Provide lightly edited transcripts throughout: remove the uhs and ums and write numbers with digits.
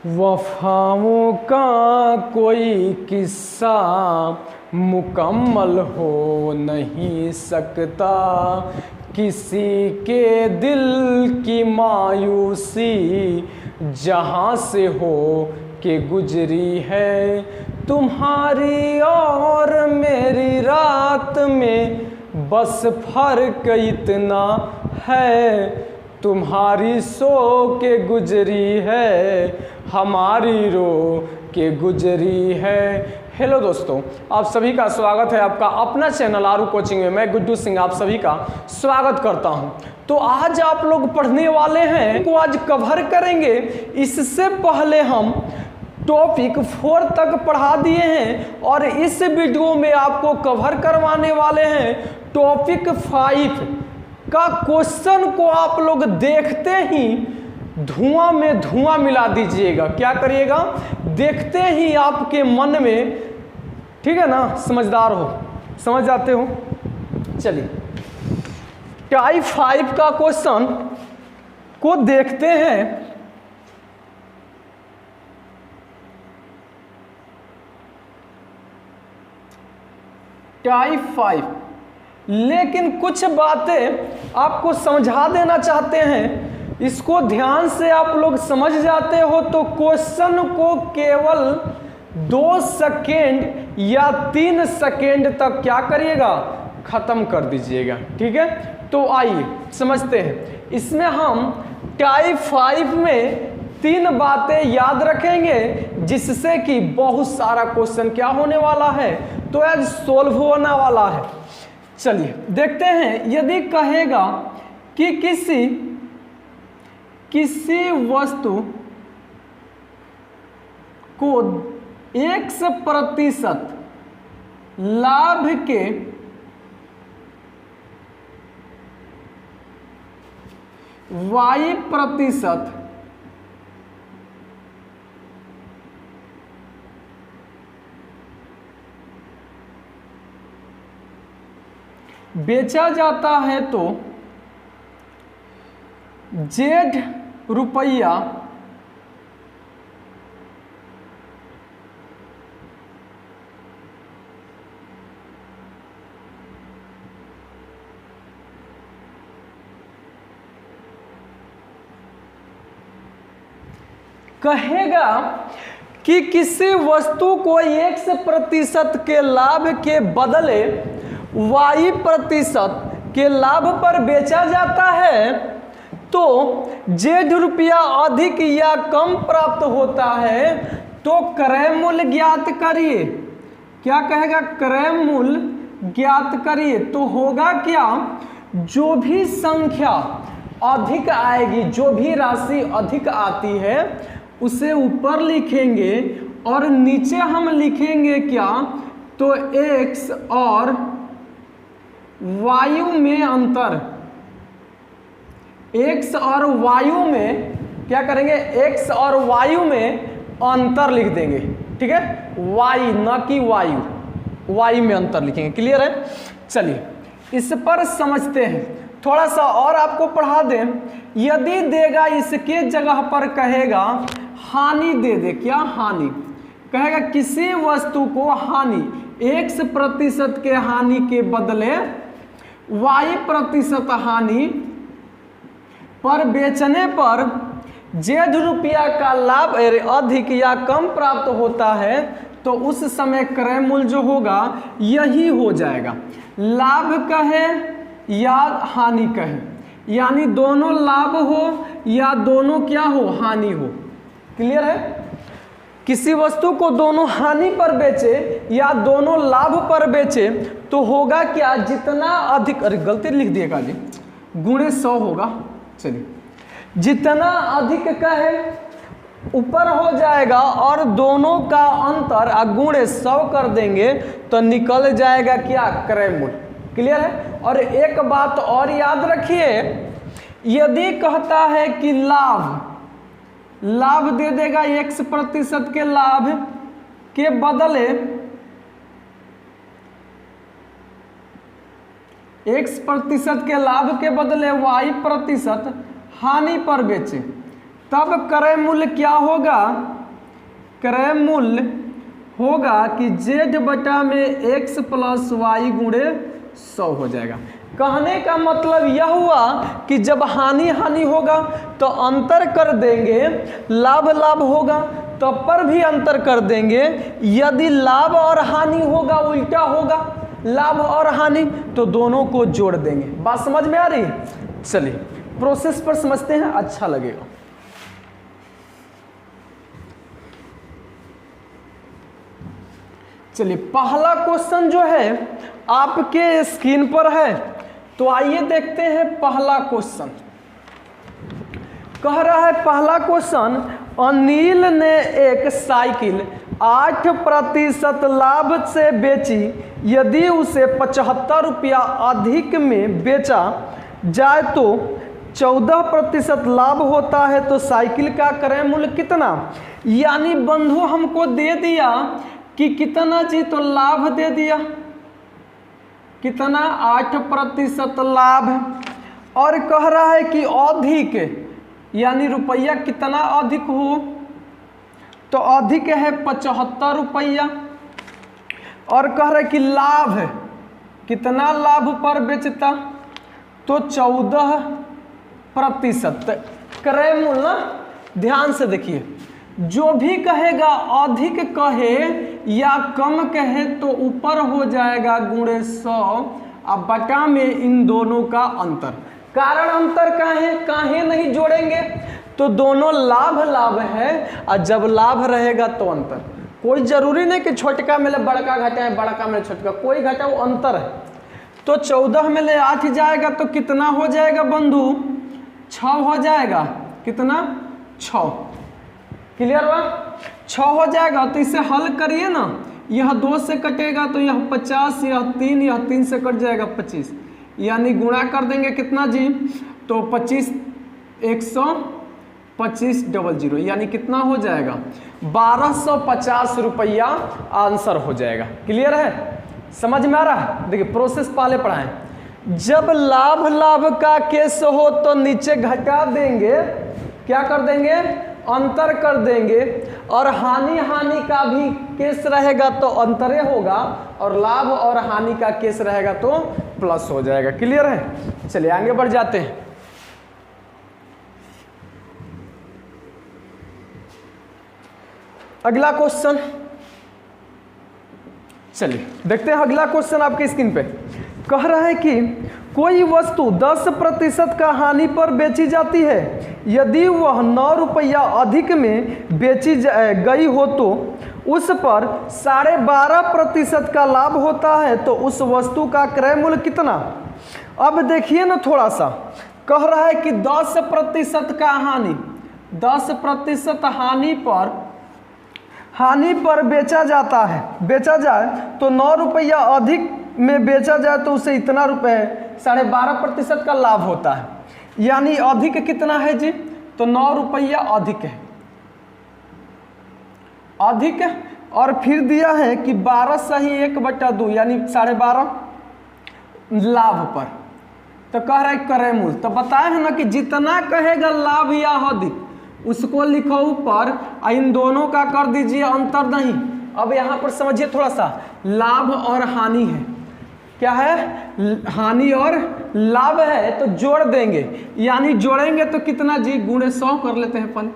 वफाओं का कोई किस्सा मुकम्मल हो नहीं सकता, किसी के दिल की मायूसी जहाँ से हो के गुजरी है। तुम्हारी और मेरी रात में बस फर्क इतना है, तुम्हारी सो के गुजरी है, हमारी रो के गुजरी है। हेलो दोस्तों, आप सभी का स्वागत है आपका अपना चैनल आरू कोचिंग में। मैं गुड्डू सिंह आप सभी का स्वागत करता हूं। तो आज आप लोग पढ़ने वाले हैं को आज कवर करेंगे। इससे पहले हम टॉपिक 4 तक पढ़ा दिए हैं और इस वीडियो में आपको कवर करवाने वाले हैं टॉपिक 5 का क्वेश्चन को आप लोग देखते ही धुआं में धुआं मिला दीजिएगा। क्या करिएगा? देखते ही आपके मन में, ठीक है ना, समझदार हो, समझ जाते हो। चलिए टाइप 5 का क्वेश्चन को देखते हैं। टाइप 5, लेकिन कुछ बातें आपको समझा देना चाहते हैं। इसको ध्यान से आप लोग समझ जाते हो तो क्वेश्चन को केवल 2 सेकेंड या 3 सेकेंड तक क्या करिएगा? खत्म कर दीजिएगा। ठीक है, तो आइए समझते हैं। इसमें हम टाइप 5 में 3 बातें याद रखेंगे जिससे कि बहुत सारा क्वेश्चन क्या होने वाला है, तो आज सोल्व होने वाला है। चलिए देखते हैं। यदि कहेगा कि किसी वस्तु को 1% लाभ के y% बेचा जाता है तो Z रुपया कहेगा कि किसी वस्तु को 1% के लाभ के बदले y% के लाभ पर बेचा जाता है तो Z रुपया अधिक या कम प्राप्त होता है, तो क्रय मूल्य ज्ञात करिए। क्या कहेगा? क्रय मूल्य ज्ञात करिए। तो होगा क्या? जो भी संख्या अधिक आएगी, जो भी राशि अधिक आती है उसे ऊपर लिखेंगे और नीचे हम लिखेंगे क्या? तो x और वायु में अंतर। x और वायु में क्या करेंगे? x और वायु में अंतर लिख देंगे। ठीक है, y न कि वायु, y में अंतर लिखेंगे। क्लियर है? चलिए इस पर समझते हैं। थोड़ा सा और आपको पढ़ा दें। यदि देगा, इसके जगह पर कहेगा हानि दे दे। क्या हानि? कहेगा किसी वस्तु को हानि 1% के हानि के बदले y% हानि पर बेचने पर Z रुपया का लाभ अधिक या कम प्राप्त होता है, तो उस समय क्रय मूल्य जो होगा यही हो जाएगा। लाभ कहे या हानि कहे, यानी दोनों लाभ हो या दोनों क्या हो? हानि हो। क्लियर है? किसी वस्तु को दोनों हानि पर बेचे या दोनों लाभ पर बेचे तो होगा क्या? जितना अधिक, अरे गलती लिख दिएगा जी, गुणे 100 होगा। चलिए जितना अधिक का है ऊपर हो जाएगा और दोनों का अंतर गुणे 100 कर देंगे तो निकल जाएगा क्या? क्रय मूल्य। क्लियर है? और एक बात और याद रखिए, यदि कहता है कि लाभ दे देगा 1% के लाभ के बदले 1% के लाभ के बदले y% हानि पर बेचे, तब क्रय मूल्य क्या होगा, क्रय मूल्य होगा कि z बटा में x प्लस वाई गुणे 100 हो जाएगा। कहने का मतलब यह हुआ कि जब हानि हानि होगा तो अंतर कर देंगे, लाभ लाभ होगा तो पर भी अंतर कर देंगे। यदि लाभ और हानि होगा, उल्टा होगा लाभ और हानि, तो दोनों को जोड़ देंगे। बात समझ में आ रही है? चलिए प्रोसेस पर समझते हैं, अच्छा लगेगा। चलिए पहला क्वेश्चन जो है आपके स्क्रीन पर है, तो आइए देखते हैं पहला क्वेश्चन। कह रहा है पहला क्वेश्चन, अनिल ने एक साइकिल 8% लाभ से बेची, यदि उसे 75 रुपया अधिक में बेचा जाए तो 14% लाभ होता है, तो साइकिल का क्रय मूल्य कितना। यानी बंधु हमको दे दिया कि कितना जी, तो लाभ दे दिया कितना 8% लाभ, और कह रहा है कि अधिक यानी रुपया कितना अधिक हो, तो अधिक है 75 रुपया, और कह रहा है कि लाभ कितना लाभ पर बेचता, तो 14%। क्रय मूल्य ध्यान से देखिए, जो भी कहेगा अधिक कहे या कम कहे तो ऊपर हो जाएगा गुणे 100 अब बटा में इन दोनों का अंतर। कारण अंतर काहे नहीं जोड़ेंगे, तो दोनों लाभ लाभ है, और जब लाभ रहेगा तो अंतर। कोई जरूरी नहीं कि छोटका मिले बड़का घटाए, बड़का मिले छोटका, कोई घटा वो अंतर है। तो 14 में ले 8 जाएगा तो कितना हो जाएगा बंधु, 6 हो जाएगा। कितना, 6। क्लियर हुआ, 6 हो जाएगा। तो इसे हल करिए ना, यह 2 से कटेगा तो यह 50, यह 3 से कट जाएगा 25, यानी गुणा कर देंगे कितना जी, तो 25 125 00, यानी कितना हो जाएगा 1250 रुपया आंसर हो जाएगा। क्लियर है, समझ में आ रहा है? देखिए प्रोसेस पहले पढ़ाएं। जब लाभ लाभ का केस हो तो नीचे घटा देंगे, क्या कर देंगे, अंतर कर देंगे, और हानि हानि का भी केस रहेगा तो अंतरे होगा, और लाभ और हानि का केस रहेगा तो प्लस हो जाएगा। क्लियर है, चलिए आगे बढ़ जाते हैं। अगला क्वेश्चन, चलिए देखते हैं अगला क्वेश्चन आपके स्क्रीन पे। कह रहा है कि कोई वस्तु 10% का हानि पर बेची जाती है, यदि वह 9 रुपया अधिक में बेची गई हो तो उस पर 12.5% का लाभ होता है, तो उस वस्तु का क्रय मूल्य कितना। अब देखिए ना थोड़ा सा, कह रहा है कि 10% का हानि, 10% हानि पर बेचा जाता है, बेचा जाए तो 9 रुपया अधिक में बेचा जाए तो उसे इतना रुपए 12.5% का लाभ होता है। यानी अधिक कितना है जी, तो 9 रुपया अधिक है, अधिक, और फिर दिया है कि 12 सही 1/2 यानी 12.5 लाभ पर। तो कह रहा है क्रय मूल्य, तो बताए हैं ना कि जितना कहेगा लाभ या अधिक उसको लिखो ऊपर, इन दोनों का कर दीजिए अंतर नहीं। अब यहाँ पर समझिए थोड़ा सा, लाभ और हानि है, क्या है, हानि और लाभ है, तो जोड़ देंगे, यानी जोड़ेंगे तो कितना जी, गुणे 100 कर लेते हैं पहले,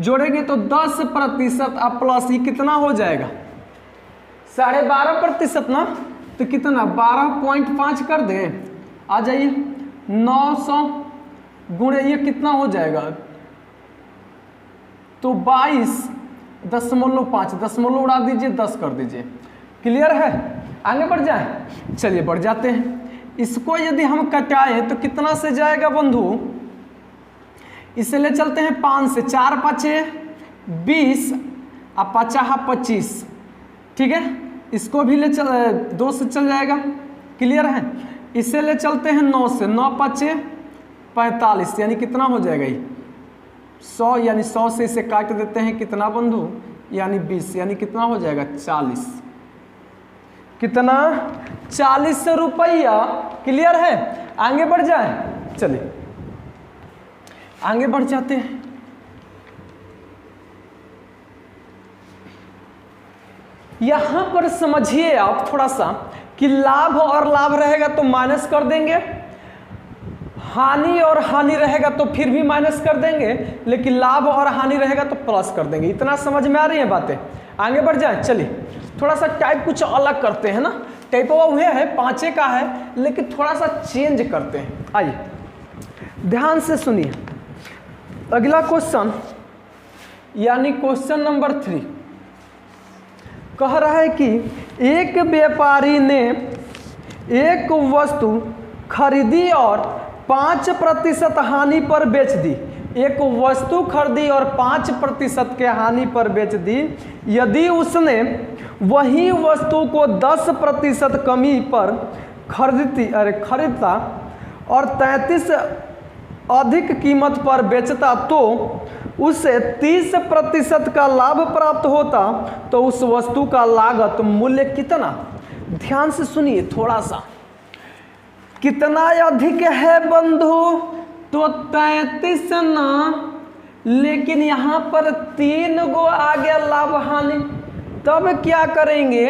जोड़ेंगे तो 10% अब प्लस ही कितना हो जाएगा 12.5% ना, तो कितना 12.5 कर दें, आ जाइए 900 गुणे ये कितना हो जाएगा, तो 22.5, दशमलव उड़ा दीजिए 10 कर दीजिए। क्लियर है, आगे बढ़ जाए, चलिए बढ़ जाते हैं। इसको यदि हम कटाएं तो कितना से जाएगा बंधु, इसे ले चलते हैं 5 से, 4 5 20 और 5 25, ठीक है। इसको भी ले चल 2 से चल जाएगा। क्लियर है, इसे ले चलते हैं 9 से, 9 5 45, यानी कितना हो जाएगा ये 100, यानी 100 से इसे काट देते हैं, कितना बंधु, यानी 20, यानी कितना हो जाएगा 40, कितना 40 रुपया। क्लियर है, आगे बढ़ जाए, चलिए आगे बढ़ जाते हैं। यहां पर समझिए आप थोड़ा सा कि लाभ और लाभ रहेगा तो माइनस कर देंगे, हानि और हानि रहेगा तो फिर भी माइनस कर देंगे, लेकिन लाभ और हानि रहेगा तो प्लस कर देंगे। इतना समझ में आ रही है बातें? आगे बढ़ जाए। चलिए थोड़ा सा टाइप कुछ अलग करते हैं ना, टाइप हुआ है 5 का है लेकिन थोड़ा सा चेंज करते हैं। आइए ध्यान से सुनिए। अगला क्वेश्चन यानी क्वेश्चन नंबर 3 कह रहा है कि एक व्यापारी ने एक वस्तु खरीदी और 5% हानि पर बेच दी। एक वस्तु खरीदी और 5% के हानि पर बेच दी। यदि उसने वही वस्तु को 10% कमी पर खरीदता और 33 अधिक कीमत पर बेचता तो उसे 30% का लाभ प्राप्त होता, तो उस वस्तु का लागत मूल्य कितना? ध्यान से सुनिए थोड़ा सा, कितना अधिक है बंधु? तो 33 ना, लेकिन यहां पर 3 गो आ गया लाभ हानि। तब क्या करेंगे?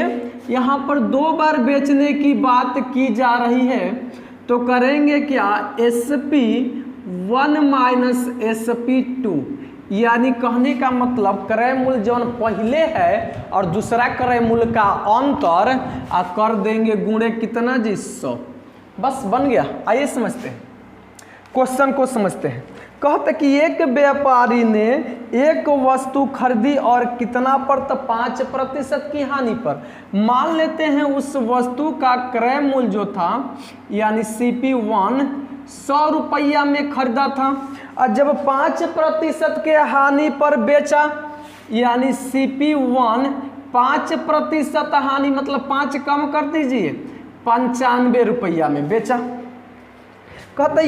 यहां पर 2 बार बेचने की बात की जा रही है, तो करेंगे क्या? SP1 माइनस SP2, यानी कहने का मतलब क्रय मूल्य जो पहले है और दूसरा क्रय मूल्य का अंतर कर देंगे गुणे कितना जी? 100। बस बन गया। आइए समझते हैं, क्वेश्चन को समझते हैं। कहते कि एक व्यापारी ने एक वस्तु खरीदी और कितना पर? तो 5% की हानि पर। मान लेते हैं उस वस्तु का क्रय मूल्य जो था यानी CP1 100 रुपया में खरीदा था, और जब 5% के हानि पर बेचा यानी CP1 5% हानि मतलब 5 कम कर दीजिए, 95 रुपया में बेचा। कहते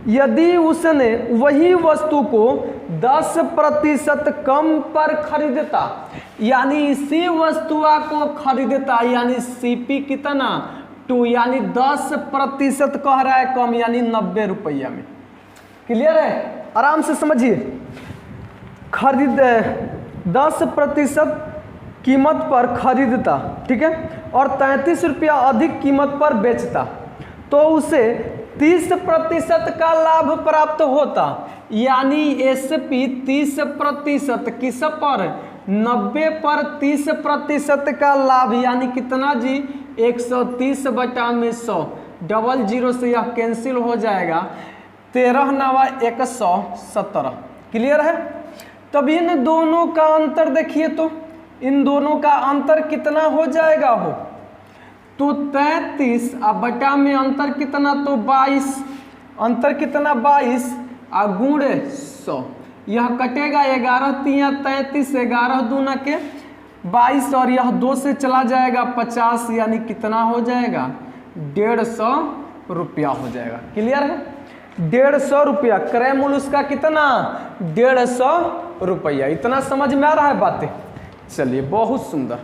यदि उसने वही वस्तु को 10% कम पर खरीदता, यानी इसी वस्तु को खरीदता, यानी CP कितना? 2, यानी 10% कह रहा है कम, यानी 90 रुपया में। क्लियर है? आराम से समझिए। 10% कीमत पर खरीदता, ठीक है, और 33 रुपया अधिक कीमत पर बेचता, तो उसे 30% का लाभ प्राप्त होता, यानी SP 30% किस पर? 90 पर 30% का लाभ, यानी कितना जी? 130/100। 00 से यह कैंसिल हो जाएगा, 13 9 117। क्लियर है? तब इन दोनों का अंतर देखिए, तो इन दोनों का अंतर कितना हो जाएगा? हो तो 33 बटा में अंतर कितना? तो 22। अंतर कितना? 22 गुणे 100। यह कटेगा 11 3 33, 11 दूना के 22, और यह 2 से चला जाएगा 50, यानी कितना हो जाएगा? 150 रुपया हो जाएगा। क्लियर है? 150 रुपया क्रय मूल्य उसका कितना? 150 रुपया। इतना समझ में आ रहा है बातें? चलिए बहुत सुंदर।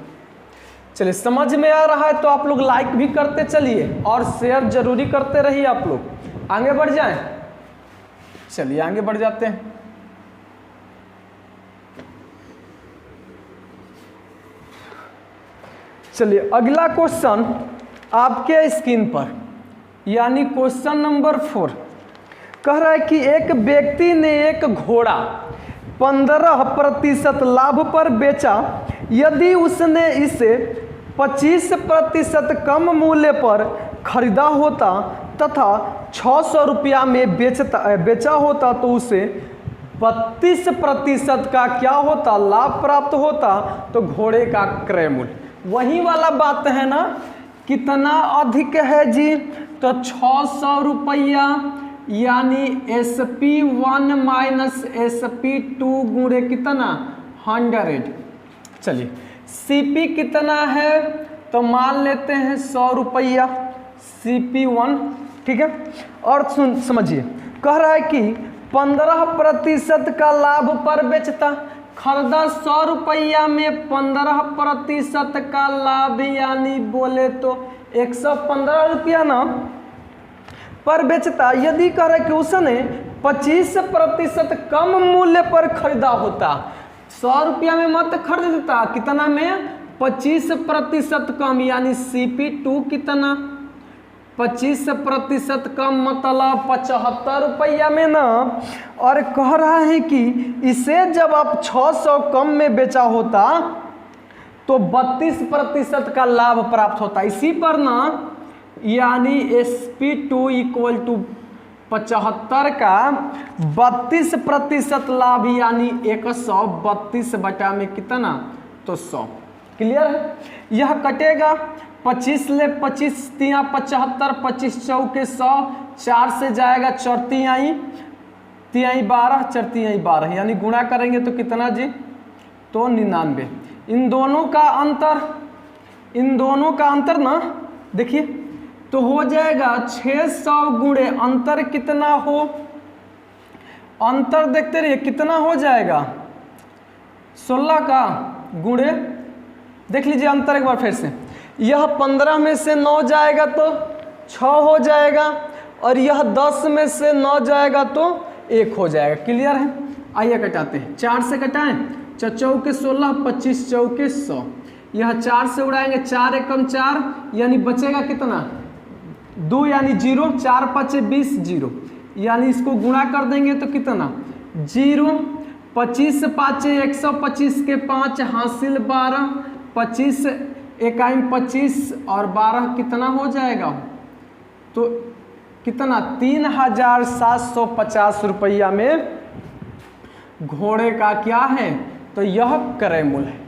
चलिए समझ में आ रहा है तो आप लोग लाइक भी करते चलिए और शेयर जरूरी करते रहिए। आप लोग आगे बढ़ जाएं। चलिए आगे बढ़ जाते हैं। चलिए अगला क्वेश्चन आपके स्क्रीन पर, यानी क्वेश्चन नंबर 4 कह रहा है कि एक व्यक्ति ने एक घोड़ा 15% लाभ पर बेचा। यदि उसने इसे 25% कम मूल्य पर खरीदा होता तथा 600 रुपया में बेचा होता, तो उसे 32% का क्या होता? लाभ प्राप्त होता। तो घोड़े का क्रय मूल्य वही वाला बात है ना, कितना अधिक है जी? तो 600 रुपया, यानी SP1 माइनस SP2 गुणे कितना? 100। चलिए CP कितना है? तो मान लेते हैं 100 रुपया CP1, ठीक है। और समझिए, कह रहा है कि 15% का लाभ पर बेचता, खरीदा 100 रुपया में 15% का लाभ, यानी बोले तो 115 रुपया ना पर बेचता। यदि कह रहा है कि उसने 25% कम मूल्य पर खरीदा होता, 100 रुपया में मत खरीदता, कितना में 25% कम, यानी CP2 कितना 25% कम, मतलब 75 रुपया में ना। और कह रहा है कि इसे जब आप 600 कम में बेचा होता तो 32% का लाभ प्राप्त होता। इसी पर ना यानी SP2 इक्वल टू 75 का 32% लाभ, यानी 132 बटा में कितना, तो 100। क्लियर है। यह कटेगा 25 ले 25 तिया 75, 25 चौके 100, 4 से जाएगा 4 तिहाई 12, 4 तिहाई 12, यानी गुणा करेंगे तो कितना जी, तो 99। इन दोनों का अंतर ना देखिए तो हो जाएगा 600 गुणे अंतर कितना हो, अंतर देखते रहिए कितना हो जाएगा 16 का गुणे, देख लीजिए अंतर एक बार फिर से, यह 15 में से 9 जाएगा तो 6 हो जाएगा, और यह 10 में से 9 जाएगा तो 1 हो जाएगा। क्लियर है। आइए कटाते हैं, 4 से कटाएं, 4 चौके 16, 25 चौके 100, यह 4 से उड़ाएंगे, 4 एकम 4, यानी बचेगा कितना 2, यानी 0, 4 5 20 0, यानी इसको गुणा कर देंगे तो कितना 0, 25 5 125 के 5 हासिल 12, 25 इकाई 25 और 12 कितना हो जाएगा, तो कितना 3750 रुपया में घोड़े का क्या है, तो यह क्रय मूल्य है।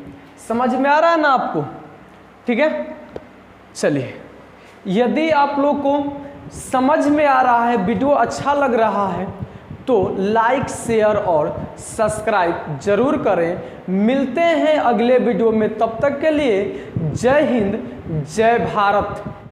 समझ में आ रहा है ना आपको, ठीक है। चलिए, यदि आप लोग को समझ में आ रहा है, वीडियो अच्छा लग रहा है तो लाइक शेयर और सब्सक्राइब जरूर करें। मिलते हैं अगले वीडियो में, तब तक के लिए जय हिंद जय भारत।